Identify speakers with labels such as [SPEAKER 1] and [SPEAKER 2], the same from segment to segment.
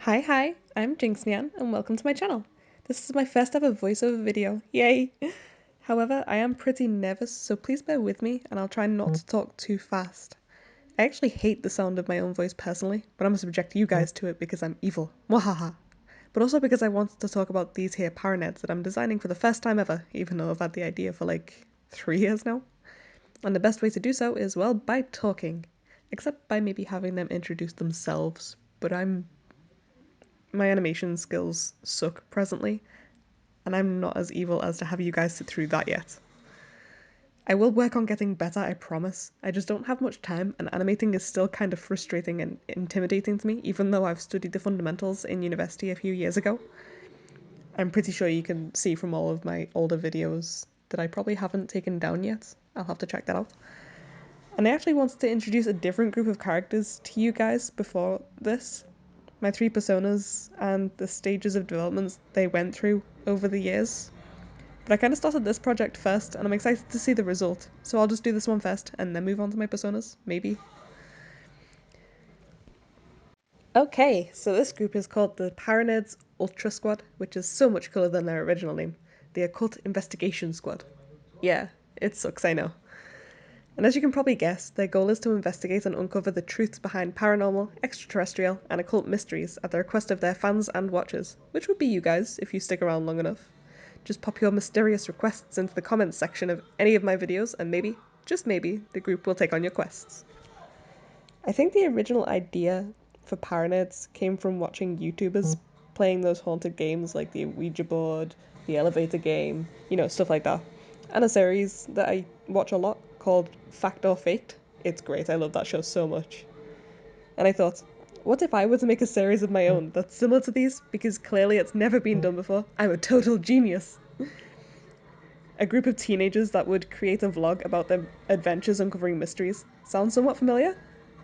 [SPEAKER 1] Hi, I'm Jiinx-Nyan and welcome to my channel. This is my first ever voiceover video, yay! However, I am pretty nervous, so please bear with me and I'll try not to talk too fast. I actually hate the sound of my own voice personally, but I'm gonna subject you guys to it because I'm evil. Mwahaha! But also because I wanted to talk about these here ParaNerds that I'm designing for the first time ever, even though I've had the idea for like 3 years now. And the best way to do so is, well, by talking. Except by maybe having them introduce themselves, but my animation skills suck presently, and I'm not as evil as to have you guys sit through that yet. I will work on getting better, I promise. I just don't have much time, and animating is still kind of frustrating and intimidating to me, even though I've studied the fundamentals in university a few years ago. I'm pretty sure you can see from all of my older videos that I probably haven't taken down yet. I'll have to check that out. And I actually wanted to introduce a different group of characters to you guys before this. My three personas and the stages of development they went through over the years. But I kind of started this project first, and I'm excited to see the result. So I'll just do this one first, and then move on to my personas, maybe. Okay, so this group is called the ParaNerds Ultra Squad, which is so much cooler than their original name. The Occult Investigation Squad. Yeah, it sucks, I know. And as you can probably guess, their goal is to investigate and uncover the truths behind paranormal, extraterrestrial, and occult mysteries at the request of their fans and watchers, which would be you guys if you stick around long enough. Just pop your mysterious requests into the comments section of any of my videos, and maybe, just maybe, the group will take on your quests. I think the original idea for ParaNerds came from watching YouTubers playing those haunted games like the Ouija board, the elevator game, stuff like that. And a series that I watch a lot called Fact or Fate. It's great, I love that show so much. And I thought, what if I were to make a series of my own that's similar to these? Because clearly it's never been done before. I'm a total genius. A group of teenagers that would create a vlog about their adventures uncovering mysteries. Sounds somewhat familiar?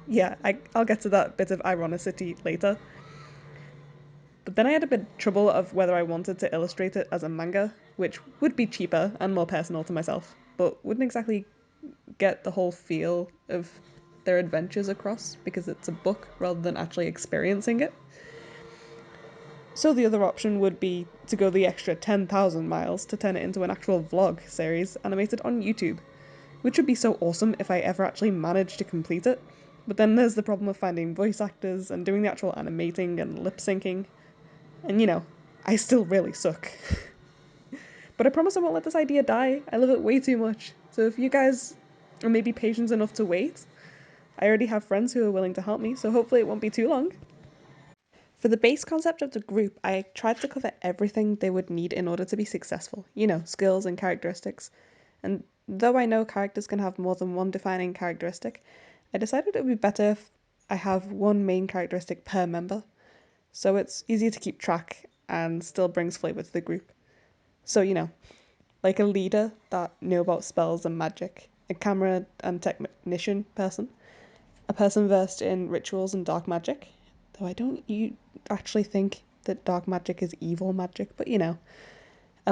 [SPEAKER 1] Yeah, I'll get to that bit of ironicity later. But then I had a bit of trouble of whether I wanted to illustrate it as a manga, which would be cheaper and more personal to myself, but wouldn't exactly get the whole feel of their adventures across because it's a book rather than actually experiencing it. So the other option would be to go the extra 10,000 miles to turn it into an actual vlog series animated on YouTube, which would be so awesome if I ever actually managed to complete it. But then there's the problem of finding voice actors and doing the actual animating and lip syncing. And I still really suck. But I promise I won't let this idea die. I love it way too much. So if you guys are maybe patient enough to wait, I already have friends who are willing to help me, so hopefully it won't be too long. For the base concept of the group, I tried to cover everything they would need in order to be successful. Skills and characteristics. And though I know characters can have more than one defining characteristic, I decided it would be better if I have one main characteristic per member, so it's easy to keep track and still brings flavour to the group. So, like a leader that knew about spells and magic, a camera and technician person, a person versed in rituals and dark magic, though I don't actually think that dark magic is evil magic, but a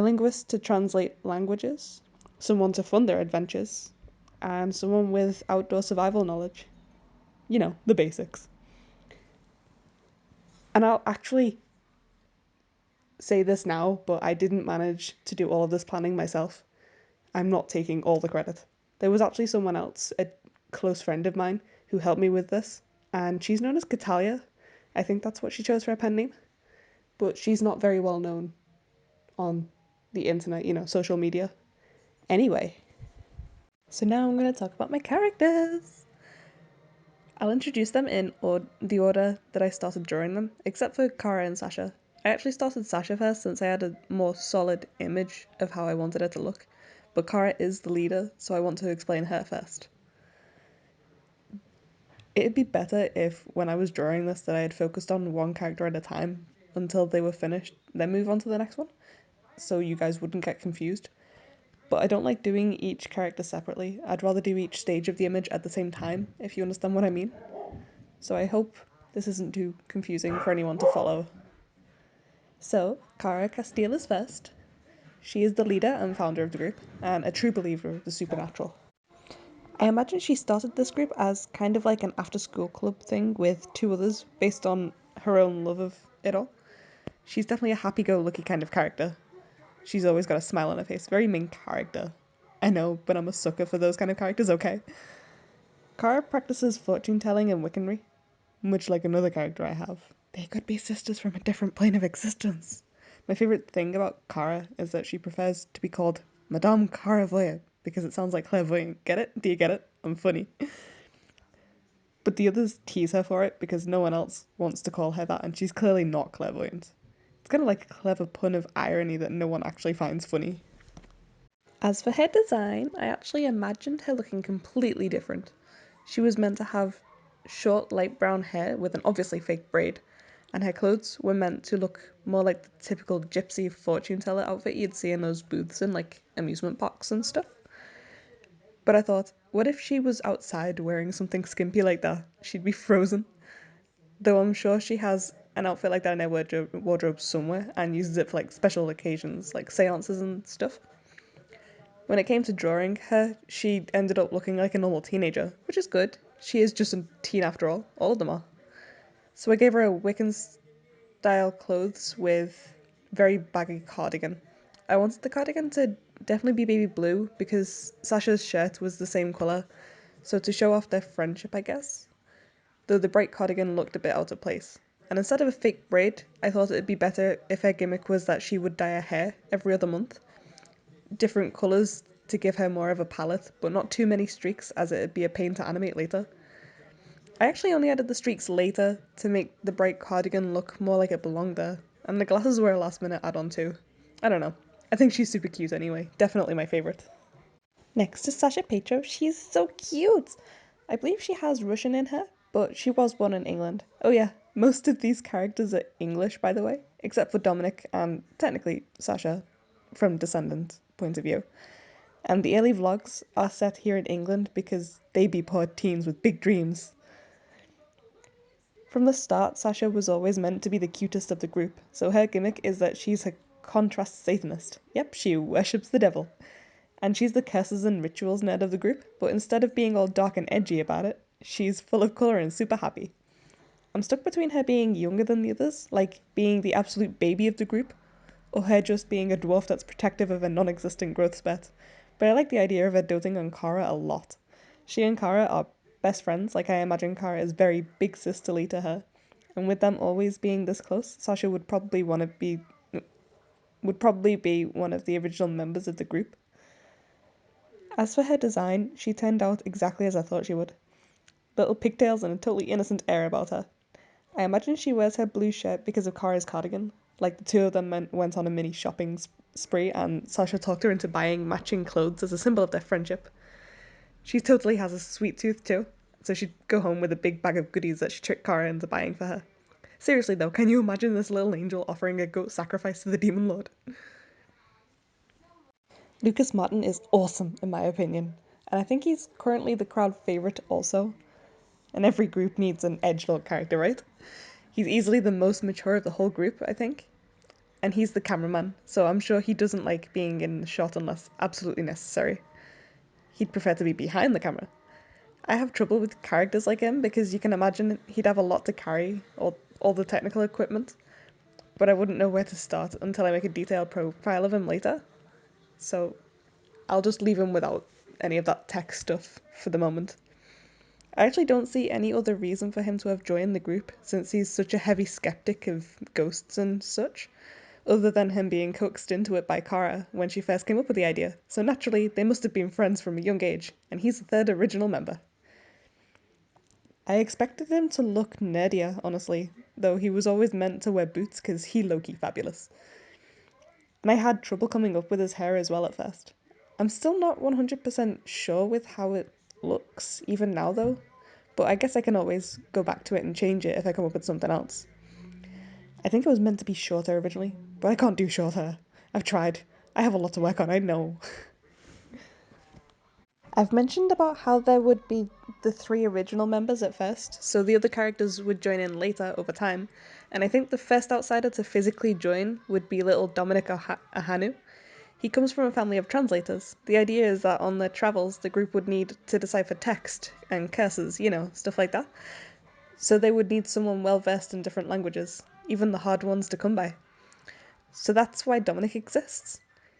[SPEAKER 1] linguist to translate languages, someone to fund their adventures, and someone with outdoor survival knowledge. The basics. And I'll actually say this now, but I didn't manage to do all of this planning myself. I'm not taking all the credit. There was actually someone else, a close friend of mine, who helped me with this, and she's known as Catalia. I think that's what she chose for her pen name, but she's not very well known on the internet, social media. Anyway, so now I'm going to talk about my characters. I'll introduce them in the order that I started drawing them, except for Kara and Sasha. I actually started Sasha first since I had a more solid image of how I wanted her to look, but Kara is the leader, so I want to explain her first. It'd be better if, when I was drawing this, that I had focused on one character at a time until they were finished, then move on to the next one, so you guys wouldn't get confused. But I don't like doing each character separately. I'd rather do each stage of the image at the same time, if you understand what I mean. So I hope this isn't too confusing for anyone to follow. So, Cara Castile is first. She is the leader and founder of the group, and a true believer of the supernatural. I imagine she started this group as kind of like an after-school club thing with two others based on her own love of it all. She's definitely a happy-go-lucky kind of character. She's always got a smile on her face. Very main character. I know, but I'm a sucker for those kind of characters, okay? Kara practices fortune telling and wiccanry, much like another character I have. They could be sisters from a different plane of existence. My favourite thing about Kara is that she prefers to be called Madame Caravoya because it sounds like clairvoyant. Get it? Do you get it? I'm funny. But the others tease her for it because no one else wants to call her that, and she's clearly not clairvoyant. It's kind of like a clever pun of irony that no one actually finds funny. As for her design, I actually imagined her looking completely different. She was meant to have short, light brown hair with an obviously fake braid, and her clothes were meant to look more like the typical gypsy fortune teller outfit you'd see in those booths in like amusement parks and stuff. But I thought, what if she was outside wearing something skimpy like that? She'd be frozen. Though I'm sure she has an outfit like that in her wardrobe somewhere and uses it for like special occasions, like seances and stuff. When it came to drawing her, she ended up looking like a normal teenager, which is good. She is just a teen after all. All of them are. So I gave her a Wiccan style clothes with very baggy cardigan. I wanted the cardigan to definitely be baby blue because Sasha's shirt was the same colour, so to show off their friendship, I guess. Though the bright cardigan looked a bit out of place. And instead of a fake braid, I thought it'd be better if her gimmick was that she would dye her hair every other month. Different colours to give her more of a palette, but not too many streaks as it'd be a pain to animate later. I actually only added the streaks later to make the bright cardigan look more like it belonged there, and the glasses were a last minute add on too. I don't know. I think she's super cute anyway. Definitely my favourite. Next to Sasha Petro, she's so cute! I believe she has Russian in her, but she was born in England. Oh yeah, most of these characters are English, by the way, except for Dominic and technically Sasha, from Descendants' point of view. And the early vlogs are set here in England because they be poor teens with big dreams. From the start, Sasha was always meant to be the cutest of the group, so her gimmick is that she's a contrast Satanist. Yep, she worships the devil. And she's the curses and rituals nerd of the group, but instead of being all dark and edgy about it, she's full of colour and super happy. I'm stuck between her being younger than the others, like being the absolute baby of the group, or her just being a dwarf that's protective of a non-existent growth spurt. But I like the idea of her doting on Kara a lot. She and Kara are best friends, like I imagine Kara is very big sisterly to her. And with them always being this close, Sasha would probably be one of the original members of the group. As for her design, she turned out exactly as I thought she would. Little pigtails and a totally innocent air about her. I imagine she wears her blue shirt because of Kara's cardigan. Like the two of them went on a mini shopping spree and Sasha talked her into buying matching clothes as a symbol of their friendship. She totally has a sweet tooth too, so she'd go home with a big bag of goodies that she tricked Kara into buying for her. Seriously though, can you imagine this little angel offering a goat sacrifice to the demon lord? Lucas Martin is awesome in my opinion, and I think he's currently the crowd favourite also. And every group needs an edgelord character, right? He's easily the most mature of the whole group, I think. And he's the cameraman, so I'm sure he doesn't like being in the shot unless absolutely necessary. He'd prefer to be behind the camera. I have trouble with characters like him because you can imagine he'd have a lot to carry, all the technical equipment, but I wouldn't know where to start until I make a detailed profile of him later. So I'll just leave him without any of that tech stuff for the moment. I actually don't see any other reason for him to have joined the group since he's such a heavy skeptic of ghosts and such, other than him being coaxed into it by Kara when she first came up with the idea, so naturally they must have been friends from a young age, and he's the third original member. I expected him to look nerdier, honestly, though he was always meant to wear boots because he low-key fabulous. And I had trouble coming up with his hair as well at first. I'm still not 100% sure with how it looks, even now though, but I guess I can always go back to it and change it if I come up with something else. I think it was meant to be shorter originally, but I can't do short hair. I've tried. I have a lot to work on, I know. I've mentioned about how there would be the three original members at first, so the other characters would join in later over time, and I think the first outsider to physically join would be little Dominic Ahanu. He comes from a family of translators. The idea is that on their travels, the group would need to decipher text and curses, stuff like that. So they would need someone well versed in different languages, even the hard ones to come by. So that's why Dominic exists.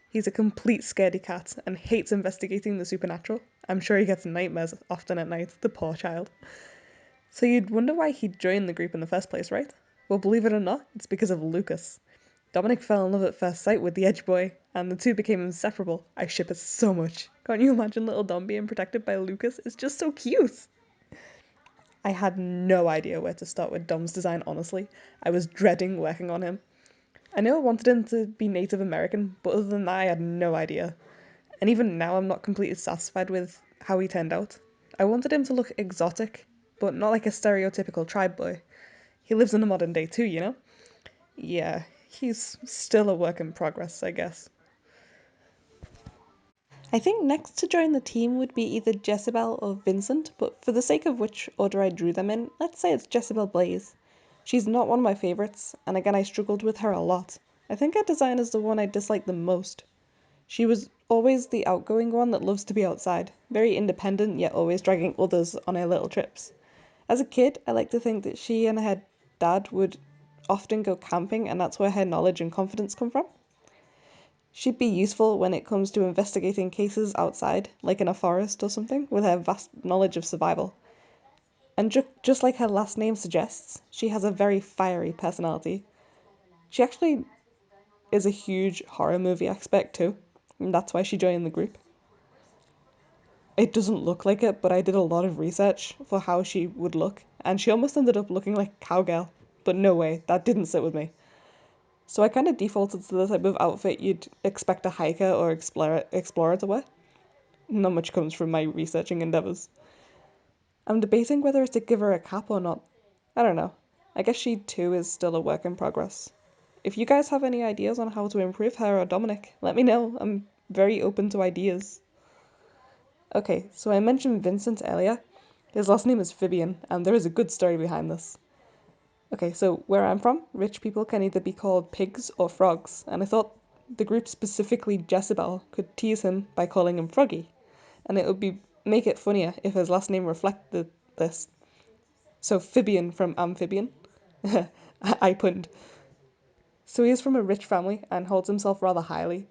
[SPEAKER 1] He's a complete scaredy cat and hates investigating the supernatural. I'm sure he gets nightmares often at night, the poor child. So you'd wonder why he joined the group in the first place, right? Well, believe it or not, it's because of Lucas. Dominic fell in love at first sight with the Edge Boy, and the two became inseparable. I ship it so much. Can't you imagine little Dom being protected by Lucas? It's just so cute. I had no idea where to start with Dom's design, honestly. I was dreading working on him. I knew I wanted him to be Native American, but other than that, I had no idea. And even now, I'm not completely satisfied with how he turned out. I wanted him to look exotic, but not like a stereotypical tribe boy. He lives in the modern day too, you know? Yeah, he's still a work in progress, I guess. I think next to join the team would be either Jezebel or Vincent, but for the sake of which order I drew them in, let's say it's Jezebel Blaze. She's not one of my favourites, and again I struggled with her a lot. I think her design is the one I dislike the most. She was always the outgoing one that loves to be outside, very independent yet always dragging others on her little trips. As a kid, I like to think that she and her dad would often go camping, and that's where her knowledge and confidence come from. She'd be useful when it comes to investigating cases outside, like in a forest or something, with her vast knowledge of survival. And just like her last name suggests, she has a very fiery personality. She actually is a huge horror movie expert too, and that's why she joined the group. It doesn't look like it, but I did a lot of research for how she would look, and she almost ended up looking like a cowgirl. But no way, that didn't sit with me. So I kind of defaulted to the type of outfit you'd expect a hiker or explorer to wear. Not much comes from my researching endeavours. I'm debating whether to give her a cap or not. I don't know. I guess she too is still a work in progress. If you guys have any ideas on how to improve her or Dominic, let me know. I'm very open to ideas. Okay, so I mentioned Vincent earlier. His last name is Fabian, and there is a good story behind this. Okay, so where I'm from, rich people can either be called pigs or frogs, and I thought the group, specifically Jezebel, could tease him by calling him Froggy, and it would be make it funnier if his last name reflected this. So Fabian from amphibian. I punned. So he is from a rich family and holds himself rather highly,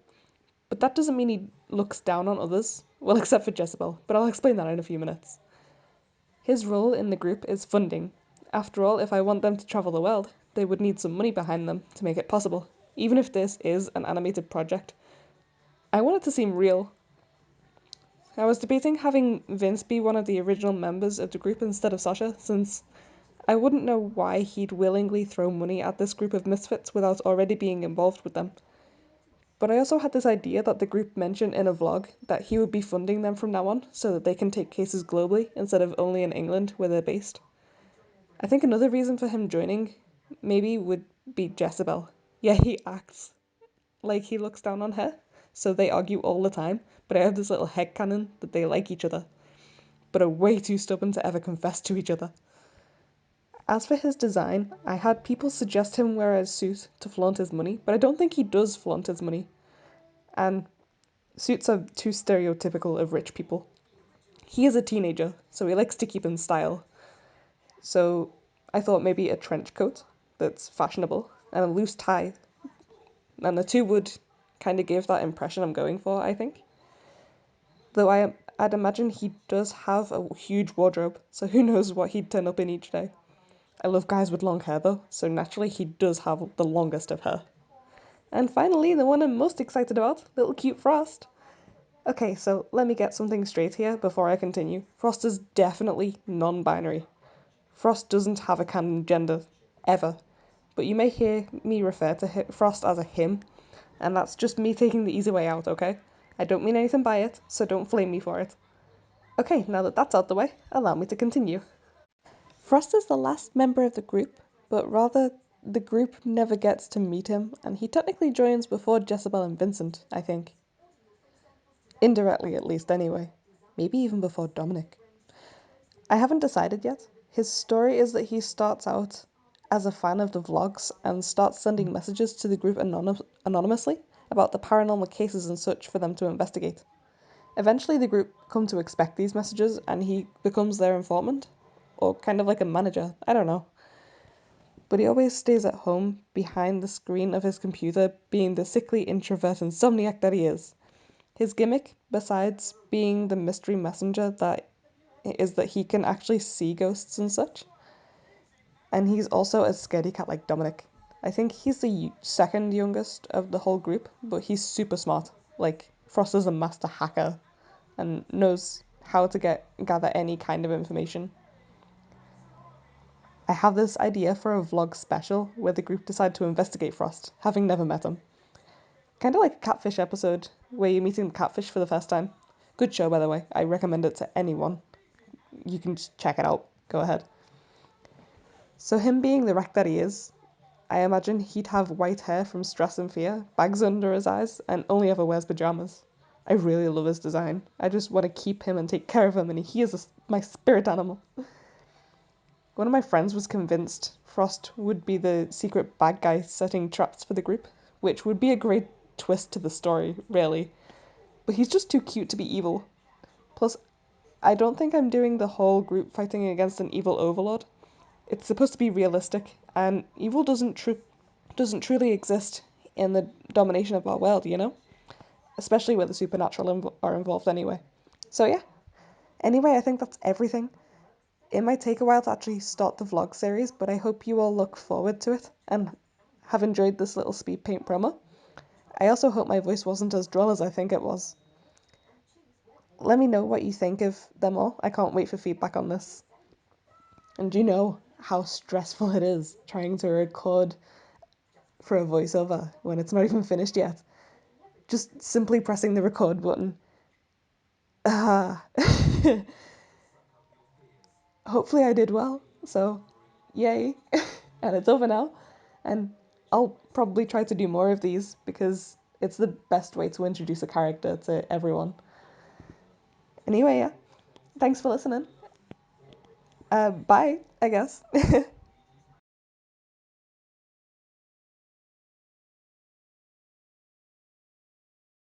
[SPEAKER 1] but that doesn't mean he looks down on others. Well, except for Jezebel, but I'll explain that in a few minutes. His role in the group is funding. After all, if I want them to travel the world, they would need some money behind them to make it possible. Even if this is an animated project, I want it to seem real. I was debating having Vince be one of the original members of the group instead of Sasha, since I wouldn't know why he'd willingly throw money at this group of misfits without already being involved with them. But I also had this idea that the group mentioned in a vlog that he would be funding them from now on so that they can take cases globally instead of only in England where they're based. I think another reason for him joining maybe would be Jezebel. Yeah, he acts like he looks down on her, so they argue all the time, but I have this little headcanon that they like each other, but are way too stubborn to ever confess to each other. As for his design, I had people suggest him wear a suit to flaunt his money, but I don't think he does flaunt his money, and suits are too stereotypical of rich people. He is a teenager, so he likes to keep in style, so I thought maybe a trench coat that's fashionable and a loose tie, and the two would kind of give that impression I'm going for, I think. Though I'd imagine he does have a huge wardrobe, so who knows what he'd turn up in each day. I love guys with long hair though, so naturally he does have the longest of hair. And finally, the one I'm most excited about, little cute Frost. Okay, so let me get something straight here before I continue. Frost is definitely non-binary. Frost doesn't have a canon gender, ever. But you may hear me refer to Frost as a him, and that's just me taking the easy way out, okay? I don't mean anything by it, so don't flame me for it. Okay, now that that's out the way, allow me to continue. Frost is the last member of the group, but rather the group never gets to meet him, and he technically joins before Jezebel and Vincent, I think. Indirectly, at least, anyway. Maybe even before Dominic. I haven't decided yet. His story is that he starts out as a fan of the vlogs and starts sending messages to the group anonymously about the paranormal cases and such for them to investigate. Eventually, the group come to expect these messages and he becomes their informant. or kind of like a manager. I don't know. But he always stays at home behind the screen of his computer, being the sickly introvert insomniac that he is. His gimmick, besides being the mystery messenger, that is that he can actually see ghosts and such. And he's also a scaredy cat like Dominic. I think he's the second youngest of the whole group, but he's super smart. Like, Frost is a master hacker and knows how to gather any kind of information. I have this idea for a vlog special where the group decide to investigate Frost, having never met him. Kind of like a catfish episode, where you're meeting the catfish for the first time. Good show, by the way. I recommend it to anyone. You can just check it out. Go ahead. So him being the wreck that he is, I imagine he'd have white hair from stress and fear, bags under his eyes, and only ever wears pajamas. I really love his design. I just want to keep him and take care of him, and he is my spirit animal. One of my friends was convinced Frost would be the secret bad guy setting traps for the group, which would be a great twist to the story, really. But he's just too cute to be evil. Plus, I don't think I'm doing the whole group fighting against an evil overlord. It's supposed to be realistic, and evil doesn't truly exist in the domination of our world, you know? Especially where the supernatural are involved anyway. So yeah. Anyway, I think that's everything. It might take a while to actually start the vlog series, but I hope you all look forward to it and have enjoyed this little speed paint promo. I also hope my voice wasn't as droll as I think it was. Let me know what you think of them all. I can't wait for feedback on this. And do you know how stressful it is trying to record for a voiceover when it's not even finished yet? Just simply pressing the record button. Ah. Hopefully I did well, so yay. And it's over now. And I'll probably try to do more of these because it's the best way to introduce a character to everyone. Anyway, yeah. Thanks for listening. Bye, I guess.